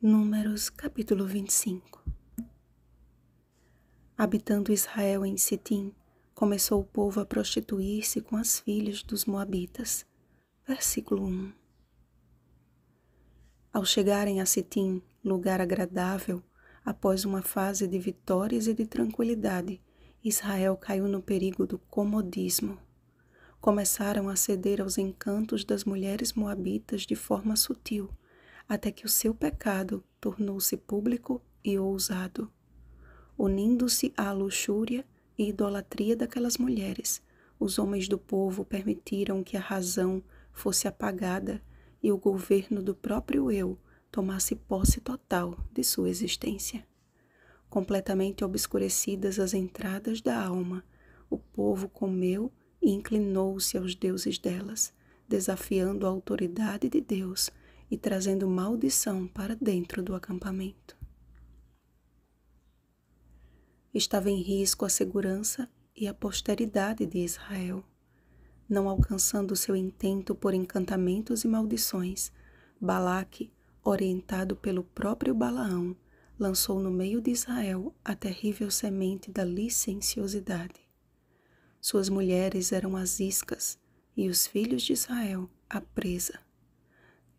Números capítulo 25. Habitando Israel em Sitim, começou o povo a prostituir-se com as filhas dos moabitas. Versículo 1. Ao chegarem a Sitim, lugar agradável, após uma fase de vitórias e de tranquilidade, Israel caiu no perigo do comodismo. Começaram a ceder aos encantos das mulheres moabitas de forma sutil, até que o seu pecado tornou-se público e ousado. Unindo-se à luxúria e idolatria daquelas mulheres, os homens do povo permitiram que a razão fosse apagada e o governo do próprio eu tomasse posse total de sua existência. Completamente obscurecidas as entradas da alma, o povo comeu e inclinou-se aos deuses delas, desafiando a autoridade de Deus e trazendo maldição para dentro do acampamento. Estava em risco a segurança e a posteridade de Israel. Não alcançando seu intento por encantamentos e maldições, Balaque, orientado pelo próprio Balaão, lançou no meio de Israel a terrível semente da licenciosidade. Suas mulheres eram as iscas e os filhos de Israel a presa.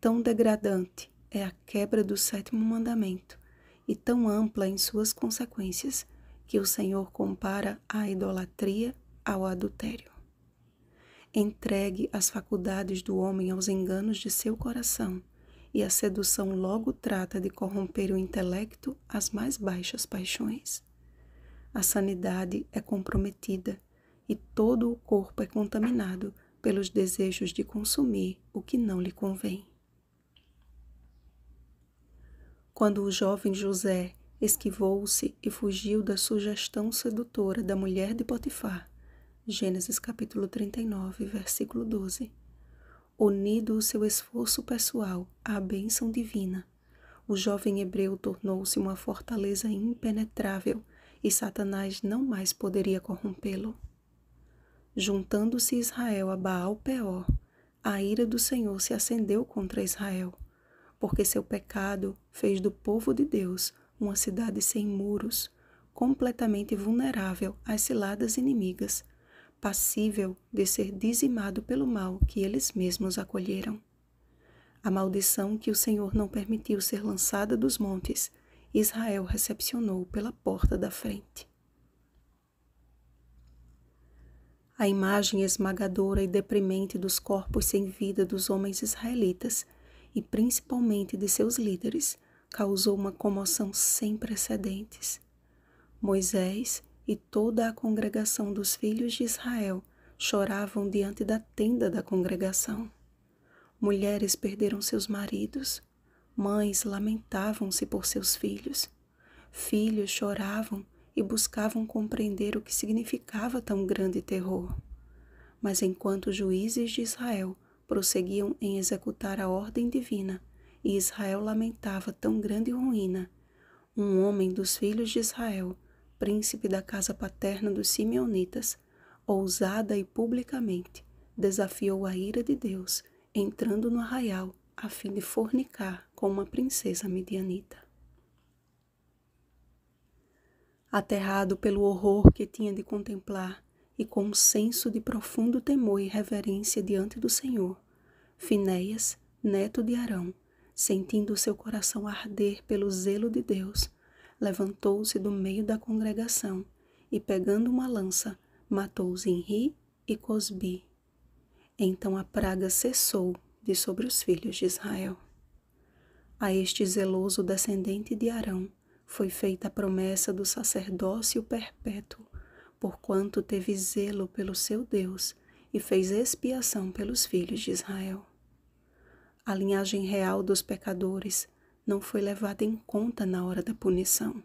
Tão degradante é a quebra do 7º mandamento e tão ampla em suas consequências que o Senhor compara a idolatria ao adultério. Entregue as faculdades do homem aos enganos de seu coração, e a sedução logo trata de corromper o intelecto às mais baixas paixões. A sanidade é comprometida e todo o corpo é contaminado pelos desejos de consumir o que não lhe convém. Quando o jovem José esquivou-se e fugiu da sugestão sedutora da mulher de Potifar, Gênesis capítulo 39, versículo 12, unido o seu esforço pessoal à bênção divina, o jovem hebreu tornou-se uma fortaleza impenetrável e Satanás não mais poderia corrompê-lo. Juntando-se Israel a Baal-Peor, a ira do Senhor se acendeu contra Israel, porque seu pecado fez do povo de Deus uma cidade sem muros, completamente vulnerável às ciladas inimigas, passível de ser dizimado pelo mal que eles mesmos acolheram. A maldição que o Senhor não permitiu ser lançada dos montes, Israel recepcionou pela porta da frente. A imagem esmagadora e deprimente dos corpos sem vida dos homens israelitas, e principalmente de seus líderes, causou uma comoção sem precedentes. Moisés e toda a congregação dos filhos de Israel choravam diante da tenda da congregação. Mulheres perderam seus maridos, mães lamentavam-se por seus filhos, filhos choravam e buscavam compreender o que significava tão grande terror. Mas enquanto os juízes de Israel prosseguiam em executar a ordem divina, e Israel lamentava tão grande ruína, um homem dos filhos de Israel, príncipe da casa paterna dos simeonitas, ousada e publicamente, desafiou a ira de Deus, entrando no arraial a fim de fornicar com uma princesa midianita. Aterrado pelo horror que tinha de contemplar e com um senso de profundo temor e reverência diante do Senhor, Finéias, neto de Arão, sentindo seu coração arder pelo zelo de Deus, levantou-se do meio da congregação e, pegando uma lança, matou Zinri e Cosbi. Então a praga cessou de sobre os filhos de Israel. A este zeloso descendente de Arão foi feita a promessa do sacerdócio perpétuo, porquanto teve zelo pelo seu Deus e fez expiação pelos filhos de Israel. A linhagem real dos pecadores não foi levada em conta na hora da punição.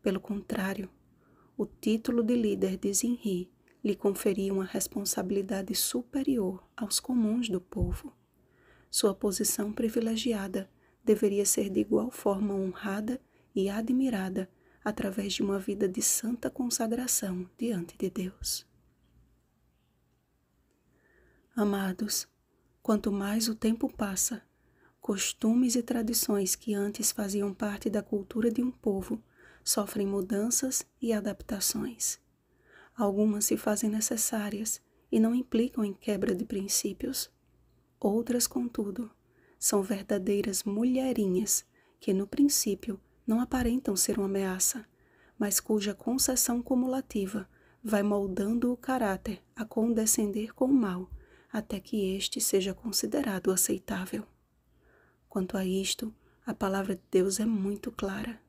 Pelo contrário, o título de líder de Zinri lhe conferia uma responsabilidade superior aos comuns do povo. Sua posição privilegiada deveria ser de igual forma honrada e admirada através de uma vida de santa consagração diante de Deus. Amados, quanto mais o tempo passa, Costumes e tradições que antes faziam parte da cultura de um povo sofrem mudanças e adaptações. Algumas se fazem necessárias e não implicam em quebra de princípios. Outras, contudo, são verdadeiras mulherinhas que, no princípio, não aparentam ser uma ameaça, mas cuja concessão cumulativa vai moldando o caráter a condescender com o mal, até que este seja considerado aceitável. Quanto a isto, a palavra de Deus é muito clara.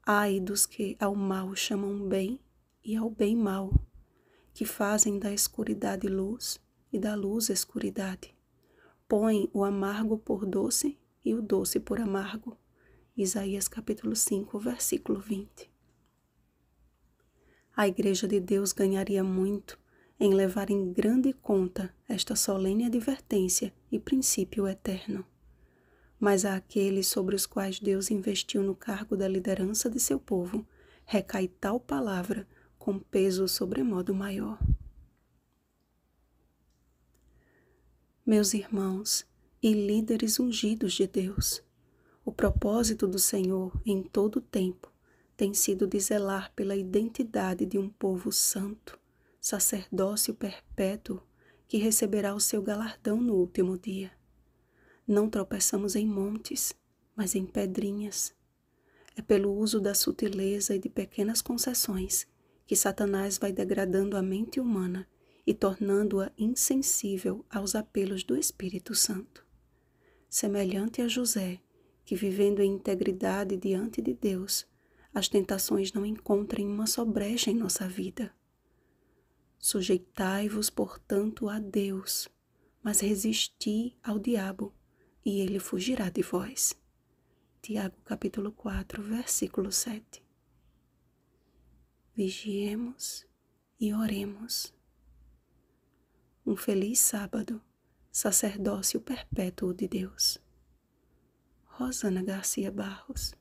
Ai dos que ao mal chamam bem e ao bem mal, que fazem da escuridade luz e da luz escuridade. Põem o amargo por doce e o doce por amargo. Isaías capítulo 5, versículo 20. A Igreja de Deus ganharia muito em levar em grande conta esta solene advertência e princípio eterno. Mas a aqueles sobre os quais Deus investiu no cargo da liderança de seu povo, recai tal palavra com peso sobremodo maior. Meus irmãos e líderes ungidos de Deus, o propósito do Senhor em todo o tempo tem sido de zelar pela identidade de um povo santo, sacerdócio perpétuo que receberá o seu galardão no último dia. Não tropeçamos em montes, mas em pedrinhas. É pelo uso da sutileza e de pequenas concessões que Satanás vai degradando a mente humana e tornando-a insensível aos apelos do Espírito Santo. Semelhante a José, que vivendo em integridade diante de Deus, as tentações não encontrem uma só brecha em nossa vida. Sujeitai-vos, portanto, a Deus, mas resisti ao diabo, e ele fugirá de vós. Tiago capítulo 4, versículo 7. Vigiemos e oremos. Um feliz sábado, sacerdócio perpétuo de Deus. Rosana Garcia Barros.